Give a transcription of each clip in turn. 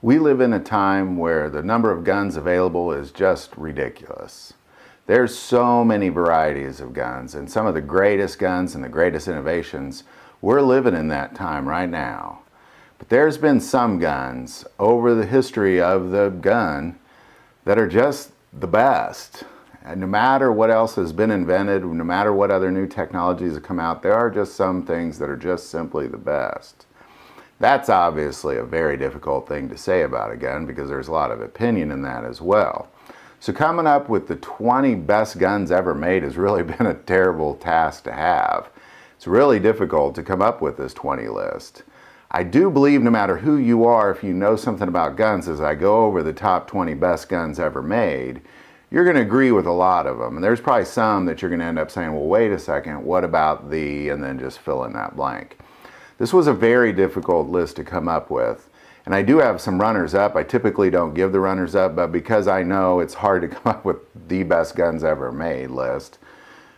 We live in a time where the number of guns available is just ridiculous. There's so many varieties of guns, and some of the greatest guns and the greatest innovations, we're living in that time right now. But there's been some guns over the history of the gun that are just the best. And no matter what else has been invented, no matter what other new technologies have come out, there are just some things that are just simply the best. That's obviously a very difficult thing to say about a gun because there's a lot of opinion in that as well. So coming up with the 20 best guns ever made has really been a terrible task to have. It's really difficult to come up with this 20 list. I do believe no matter who you are, if you know something about guns, as I go over the top 20 best guns ever made, you're going to agree with a lot of them. And there's probably some that you're going to end up saying, well, wait a second, what about the, and then just fill in that blank. This was a very difficult list to come up with. And I do have some runners up. I typically don't give the runners up, but because I know it's hard to come up with the best guns ever made list,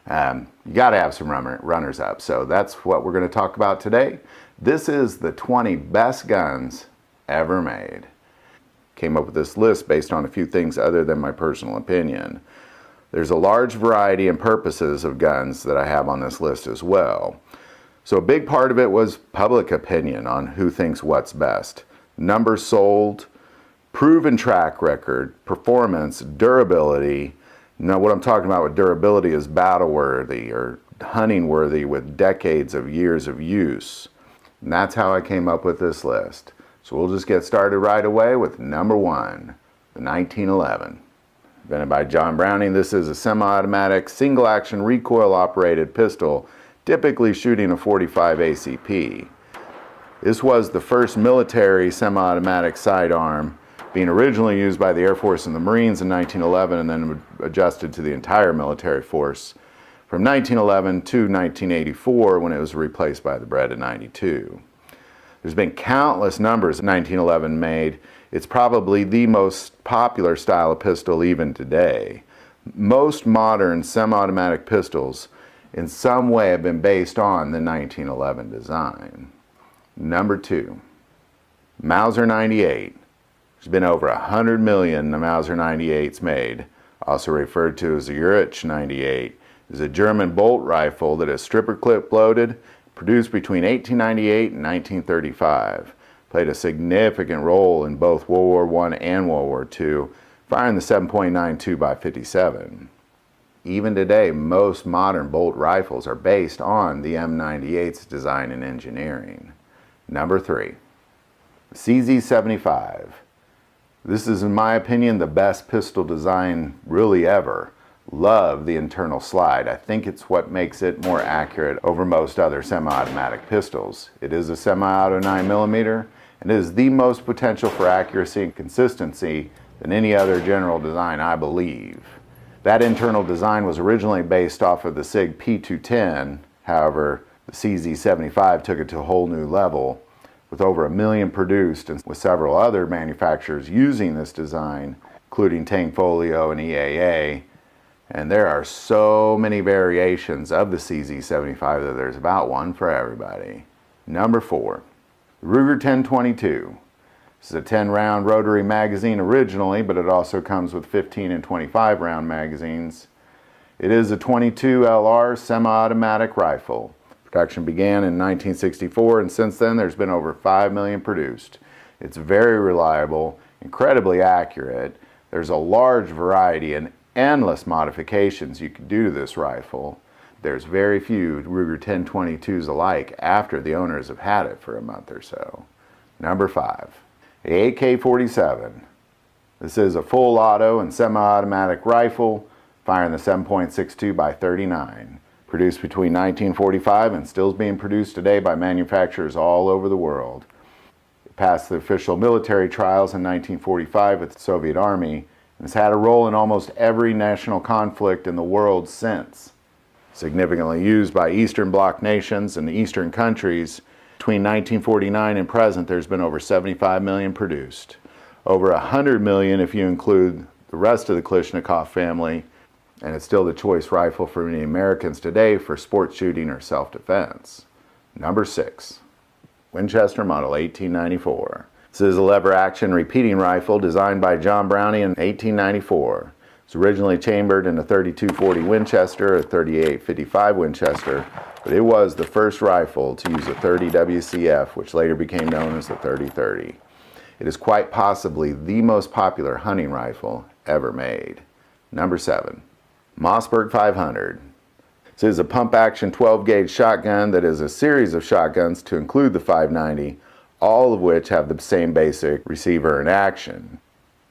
you got to have some runners up. So that's what we're going to talk about today. This is the 20 best guns ever made. Came up with this list based on a few things other than my personal opinion. There's a large variety and purposes of guns that I have on this list as well. So a big part of it was public opinion on who thinks what's best. Numbers sold, proven track record, performance, durability. Now what I'm talking about with durability is battle worthy or hunting worthy with decades of years of use. And that's how I came up with this list. So we'll just get started right away with number 1, the 1911. Invented by John Browning, this is a semi-automatic, single-action, recoil-operated pistol, typically shooting a .45 ACP. This was the first military semi-automatic sidearm, being originally used by the Air Force and the Marines in 1911 and then adjusted to the entire military force from 1911 to 1984 when it was replaced by the Beretta 92. There's been countless numbers of 1911 made. It's probably the most popular style of pistol even today. Most modern semi-automatic pistols in some way have been based on the 1911 design. Number 2, Mauser 98. There's been over 100 million Mauser 98s made, also referred to as the Urich 98. Is a German bolt rifle that is stripper clip loaded, produced between 1898 and 1935. Played a significant role in both World War I and World War II, firing the 7.92 by 57. Even today, most modern bolt rifles are based on the M98's design and engineering. Number 3, CZ75. This is, in my opinion, the best pistol design really ever. Love the internal slide. I think it's what makes it more accurate over most other semi-automatic pistols. It is a semi-auto 9mm and is the most potential for accuracy and consistency than any other general design, I believe. That internal design was originally based off of the Sig P210. However, the CZ75 took it to a whole new level with over 1 million produced and with several other manufacturers using this design, including Tangfolio and EAA. And there are so many variations of the CZ75 that there's about one for everybody. Number 4, Ruger 1022. This is a 10-round rotary magazine originally, but it also comes with 15 and 25-round magazines. It is a .22 LR semi-automatic rifle. Production began in 1964, and since then there's been over 5 million produced. It's very reliable, incredibly accurate. There's a large variety and endless modifications you can do to this rifle. There's very few Ruger 1022s alike after the owners have had it for a month or so. Number 5, the AK-47. This is a full auto and semi-automatic rifle firing the 7.62 by 39. Produced between 1945 and still being produced today by manufacturers all over the world. It passed the official military trials in 1945 with the Soviet Army and has had a role in almost every national conflict in the world since. Significantly used by Eastern Bloc nations and Eastern countries, between 1949 and present there's been over 75 million produced. Over 100 million if you include the rest of the Kalashnikov family, and it's still the choice rifle for many Americans today for sport shooting or self-defense. Number 6, Winchester Model 1894. This is a lever-action repeating rifle designed by John Browning in 1894. It's originally chambered in a 32-40 Winchester, a 38-55 Winchester, but it was the first rifle to use a 30 WCF, which later became known as the 30-30. It is quite possibly the most popular hunting rifle ever made. Number 7. Mossberg 500. This is a pump-action 12-gauge shotgun that is a series of shotguns to include the 590, all of which have the same basic receiver and action.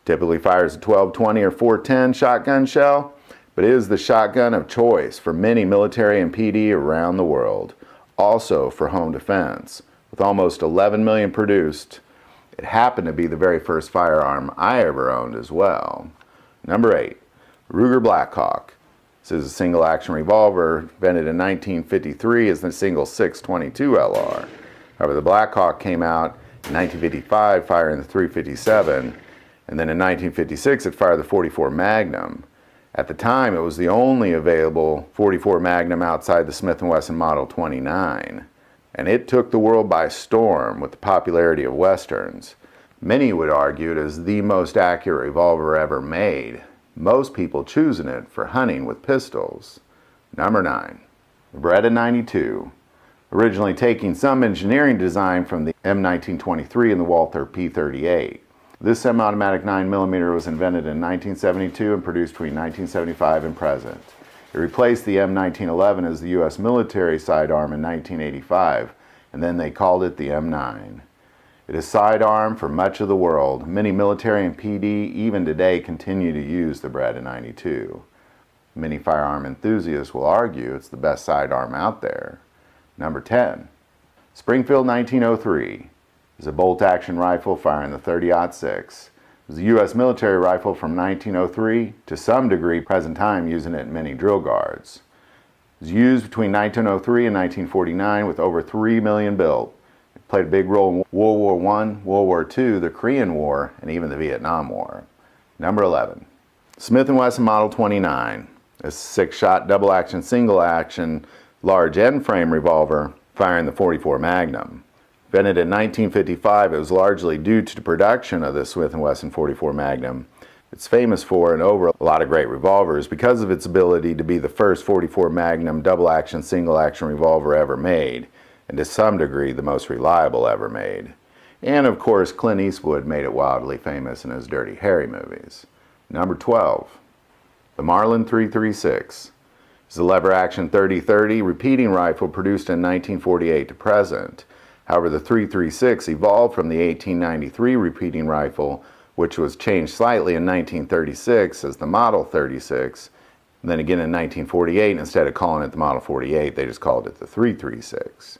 Typically fires a 12-20 or 410 shotgun shell, but it is the shotgun of choice for many military and PD around the world, also for home defense. With almost 11 million produced, it happened to be the very first firearm I ever owned as well. Number 8. Ruger Blackhawk. This is a single-action revolver invented in 1953 as the single 6.22 LR. However, the Blackhawk came out in 1955 firing the .357, and then in 1956 it fired the .44 Magnum. At the time, it was the only available .44 Magnum outside the Smith & Wesson Model 29, and it took the world by storm with the popularity of Westerns. Many would argue it is the most accurate revolver ever made, most people choosing it for hunting with pistols. Number 9. The Beretta 92. Originally taking some engineering design from the M1923 and the Walther P38. This semi-automatic 9mm was invented in 1972 and produced between 1975 and present. It replaced the M1911 as the U.S. military sidearm in 1985, and then they called it the M9. It is sidearm for much of the world. Many military and PD even today continue to use the Beretta 92. Many firearm enthusiasts will argue it's the best sidearm out there. Number 10. Springfield 1903 is a bolt-action rifle firing the .30-06. It was a U.S. military rifle from 1903 to some degree present time, using it in many drill guards. It was used between 1903 and 1949 with over 3 million built. It played a big role in World War I, World War II, the Korean War, and even the Vietnam War. Number 11. Smith & Wesson Model 29. A 6-shot double-action, single-action, large end-frame revolver firing the .44 Magnum. Invented in 1955, it was largely due to the production of the Smith & Wesson .44 Magnum. It's famous for and over a lot of great revolvers because of its ability to be the first .44 Magnum double-action, single-action revolver ever made, and to some degree the most reliable ever made. And of course, Clint Eastwood made it wildly famous in his Dirty Harry movies. Number 12. The Marlin 336. It's a lever-action 30-30 repeating rifle produced in 1948 to present. However, the 336 evolved from the 1893 repeating rifle, which was changed slightly in 1936 as the Model 36. And then again in 1948, instead of calling it the Model 48, they just called it the 336.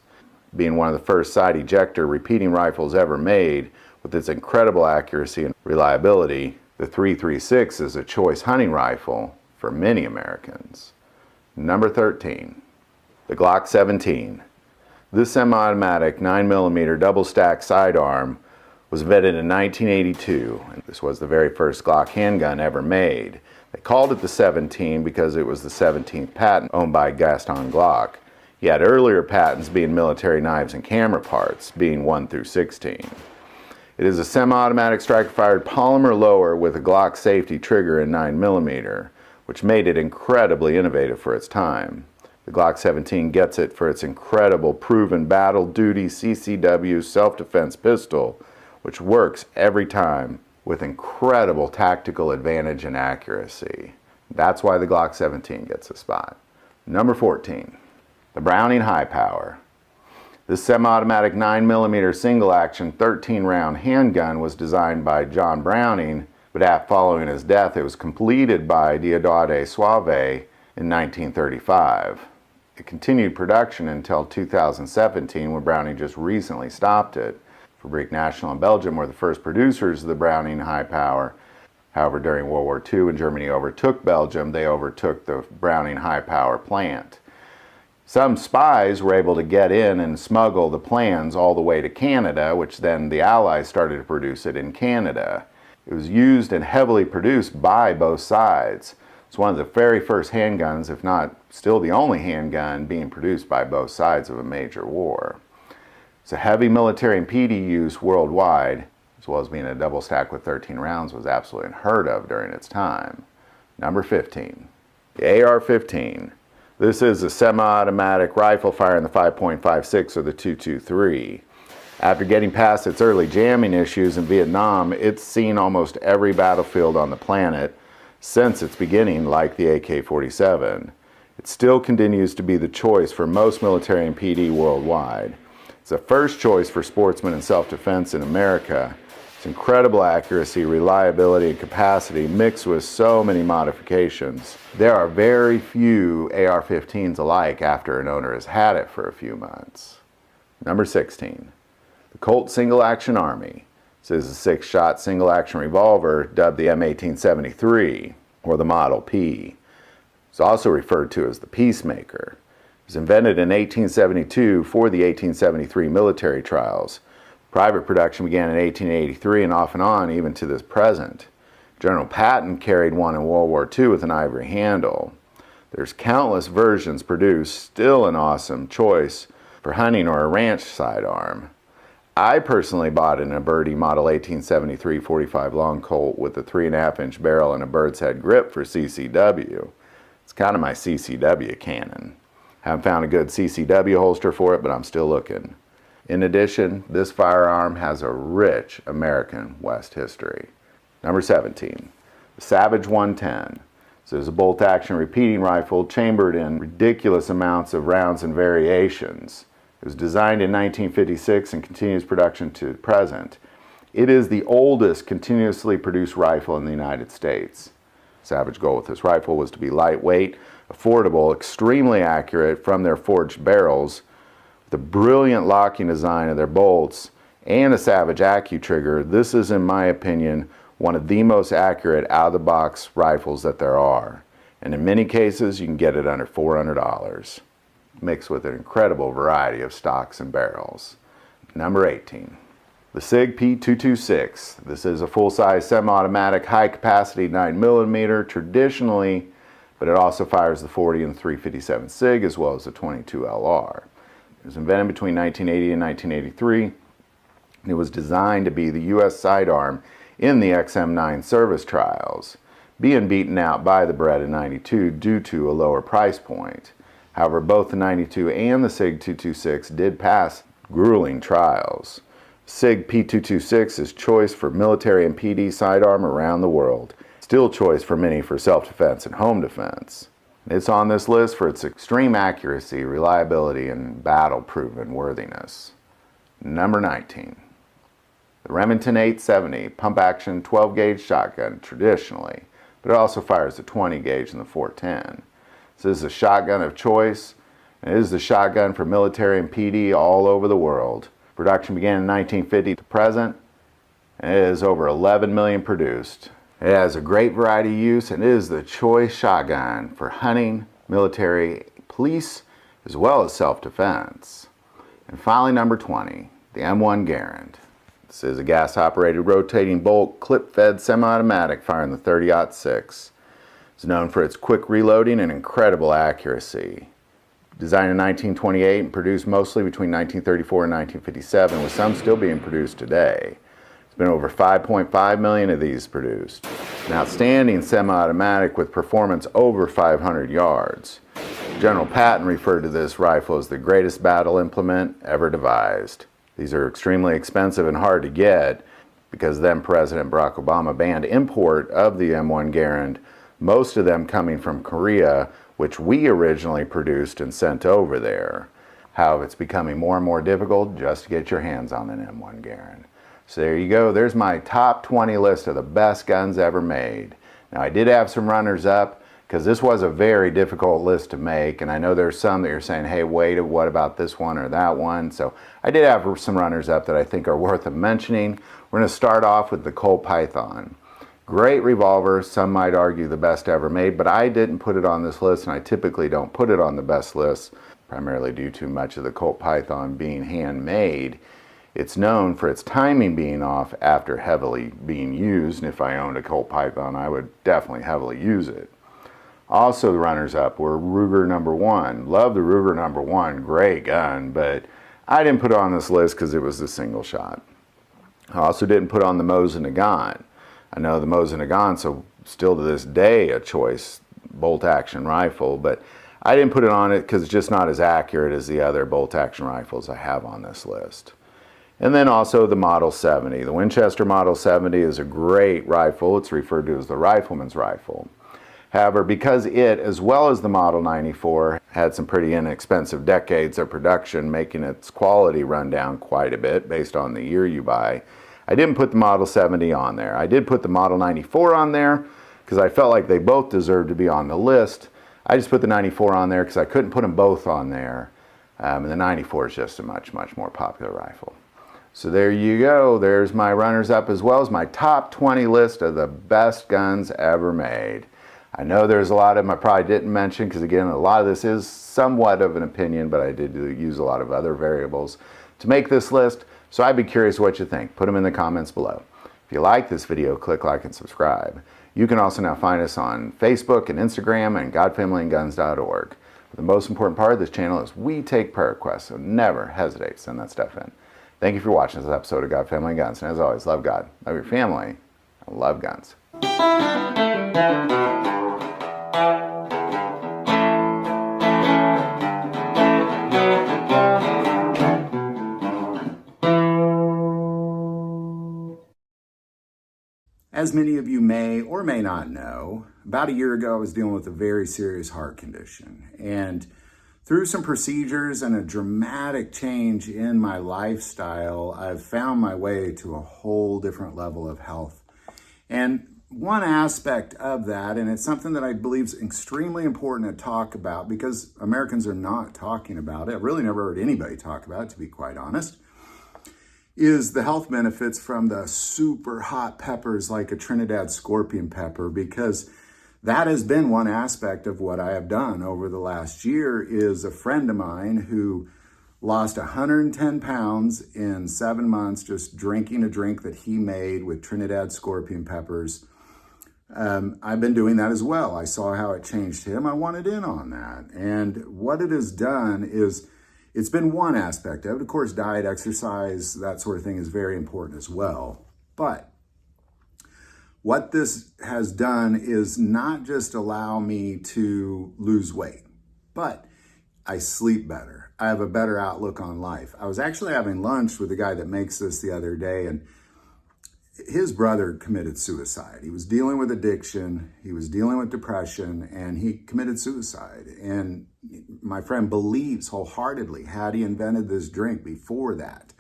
Being one of the first side ejector repeating rifles ever made, with its incredible accuracy and reliability, the 336 is a choice hunting rifle for many Americans. Number 13. The Glock 17. This semi-automatic 9mm double-stack sidearm was invented in 1982, and this was the very first Glock handgun ever made. They called it the 17 because it was the 17th patent owned by Gaston Glock. He had earlier patents being military knives and camera parts, being 1 through 16. It is a semi-automatic striker-fired polymer lower with a Glock safety trigger in 9mm, which made it incredibly innovative for its time. The Glock 17 gets it for its incredible proven battle duty CCW self-defense pistol, which works every time with incredible tactical advantage and accuracy. That's why the Glock 17 gets a spot. Number 14. The Browning High Power. This semi-automatic 9mm single-action 13-round handgun was designed by John Browning, but following his death it was completed by Diodati Suave in 1935. It continued production until 2017, when Browning just recently stopped it. Fabrique National and Belgium were the first producers of the Browning High Power. However, during World War II, when Germany overtook Belgium, they overtook the Browning High Power plant. Some spies were able to get in and smuggle the plans all the way to Canada, which then the Allies started to produce it in Canada. It was used and heavily produced by both sides. It's one of the very first handguns, if not still the only handgun, being produced by both sides of a major war. It's a heavy military and PD use worldwide, as well as being a double stack with 13 rounds, was absolutely unheard of during its time. Number 15, the AR-15. This is a semi-automatic rifle firing the 5.56 or the 223. After getting past its early jamming issues in Vietnam, it's seen almost every battlefield on the planet since its beginning, like the AK-47. It still continues to be the choice for most military and PD worldwide. It's the first choice for sportsmen and self-defense in America. Its incredible accuracy, reliability, and capacity mixed with so many modifications. There are very few AR-15s alike after an owner has had it for a few months. Number 16, the Colt Single Action Army. This is a 6-shot single action revolver dubbed the M1873, or the Model P. It's also referred to as the Peacemaker. It was invented in 1872 for the 1873 military trials. Private production began in 1883 and off and on even to this present. General Patton carried one in World War II with an ivory handle. There's countless versions produced, still an awesome choice for hunting or a ranch sidearm. I personally bought in a Birdie Model 1873 45 long Colt with a 3.5-inch barrel and a bird's head grip for CCW. It's kind of my CCW cannon. Haven't found a good CCW holster for it, but I'm still looking. In addition, this firearm has a rich American West history. Number 17, the Savage 110. This is a bolt-action repeating rifle chambered in ridiculous amounts of rounds and variations. It was designed in 1956 and continues production to the present. It is the oldest continuously produced rifle in the United States. Savage goal with this rifle was to be lightweight, affordable, extremely accurate from their forged barrels, the brilliant locking design of their bolts, and a Savage AccuTrigger. This is, in my opinion, one of the most accurate out-of-the-box rifles that there are. And in many cases, you can get it under $400, mixed with an incredible variety of stocks and barrels. Number 18. The Sig P226. This is a full-size semi-automatic high-capacity 9mm traditionally, but it also fires the 40 and the 357 Sig as well as the 22 LR. It was invented between 1980 and 1983, and it was designed to be the U.S. sidearm in the XM9 service trials, being beaten out by the Beretta 92 due to a lower price point. However, both the 92 and the Sig 226 did pass grueling trials. Sig P226 is choice for military and PD sidearm around the world. Still choice for many for self-defense and home defense. It's on this list for its extreme accuracy, reliability, and battle-proven worthiness. Number 19. The Remington 870 pump-action 12-gauge shotgun traditionally, but it also fires the 20-gauge and the 410. This is a shotgun of choice, and it is the shotgun for military and PD all over the world. Production began in 1950 to present, and it is over 11 million produced. It has a great variety of use and is the choice shotgun for hunting, military, police, as well as self-defense. And finally, number 20, the M1 Garand. This is a gas-operated rotating bolt, clip-fed semi-automatic firing the 30-06. It's known for its quick reloading and incredible accuracy. Designed in 1928 and produced mostly between 1934 and 1957, with some still being produced today. There's been over 5.5 million of these produced. An outstanding semi-automatic with performance over 500 yards. General Patton referred to this rifle as the greatest battle implement ever devised. These are extremely expensive and hard to get because then President Barack Obama banned import of the M1 Garand, most of them coming from Korea, which we originally produced and sent over there. However, it's becoming more and more difficult just to get your hands on an M1 Garand. So there you go, there's my top 20 list of the best guns ever made. Now I did have some runners up because this was a very difficult list to make, and I know there's some that you're saying, hey wait, what about this one or that one? So I did have some runners up that I think are worth mentioning. We're going to start off with the Colt Python. Great revolver, some might argue the best ever made, but I didn't put it on this list, and I typically don't put it on the best list, primarily due to much of the Colt Python being handmade. It's known for its timing being off after heavily being used, and if I owned a Colt Python, I would definitely heavily use it. Also, the runners-up were Ruger #1. Love the Ruger #1, great gun, but I didn't put it on this list because it was the single shot. I also didn't put on the Mosin Nagant. I know the Mosin Nagant's still to this day a choice bolt-action rifle, but I didn't put it on it because it's just not as accurate as the other bolt-action rifles I have on this list. And then also the Model 70. The Winchester Model 70 is a great rifle. It's referred to as the rifleman's rifle. However, because it, as well as the Model 94, had some pretty inexpensive decades of production, making its quality run down quite a bit based on the year you buy, I didn't put the Model 70 on there. I did put the Model 94 on there because I felt like they both deserved to be on the list. I just put the 94 on there because I couldn't put them both on there. And the 94 is just a much, much more popular rifle. So there you go. There's my runners-up as well as my top 20 list of the best guns ever made. I know there's a lot of them I probably didn't mention because, again, a lot of this is somewhat of an opinion, but I did use a lot of other variables to make this list. So I'd be curious what you think. Put them in the comments below. If you like this video, click like and subscribe. You can also now find us on Facebook and Instagram and godfamilyandguns.org. But the most important part of this channel is we take prayer requests, so never hesitate to send that stuff in. Thank you for watching this episode of God, Family, and Guns. And as always, love God, love your family, and love guns. As many of you may or may not know, about a year ago I was dealing with a very serious heart condition. And through some procedures and a dramatic change in my lifestyle, I've found my way to a whole different level of health. And one aspect of that, and it's something that I believe is extremely important to talk about because Americans are not talking about it. I've really never heard anybody talk about it, to be quite honest, is the health benefits from the super hot peppers like a Trinidad scorpion pepper, because that has been one aspect of what I have done over the last year. Is a friend of mine who lost 110 pounds in 7 months just drinking a drink that he made with Trinidad scorpion peppers. I've been doing that as well. I saw how it changed him. I wanted in on that. And what it has done is, it's been one aspect of it. Of course, diet, exercise, that sort of thing is very important as well. But what this has done is not just allow me to lose weight, but I sleep better. I have a better outlook on life. I was actually having lunch with the guy that makes this the other day, and his brother committed suicide. He was dealing with addiction, he was dealing with depression, and he committed suicide. And my friend believes wholeheartedly, had he invented this drink before that,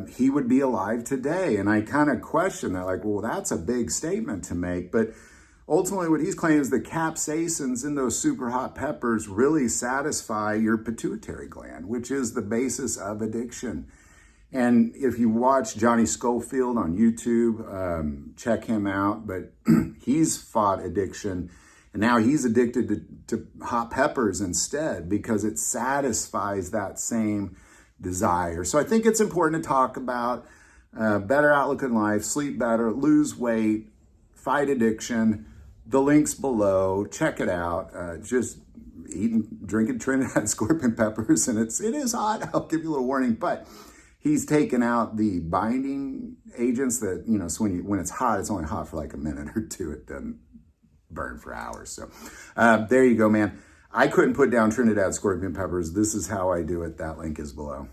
he would be alive today. And I kind of question that, like, well, that's a big statement to make. But ultimately what he's claiming is the capsaicins in those super hot peppers really satisfy your pituitary gland, which is the basis of addiction. And if you watch Johnny Schofield on YouTube, check him out. But he's fought addiction, and now he's addicted to hot peppers instead because it satisfies that same desire. So I think it's important to talk about better outlook in life, sleep better, lose weight, fight addiction. The link's below. Check it out. Just drinking Trinidad scorpion peppers, and it is hot. I'll give you a little warning, but he's taken out the binding agents that, so when it's hot, it's only hot for like a minute or two. It doesn't burn for hours. So there you go, man. I couldn't put down Trinidad scorpion peppers. This is how I do it. That link is below.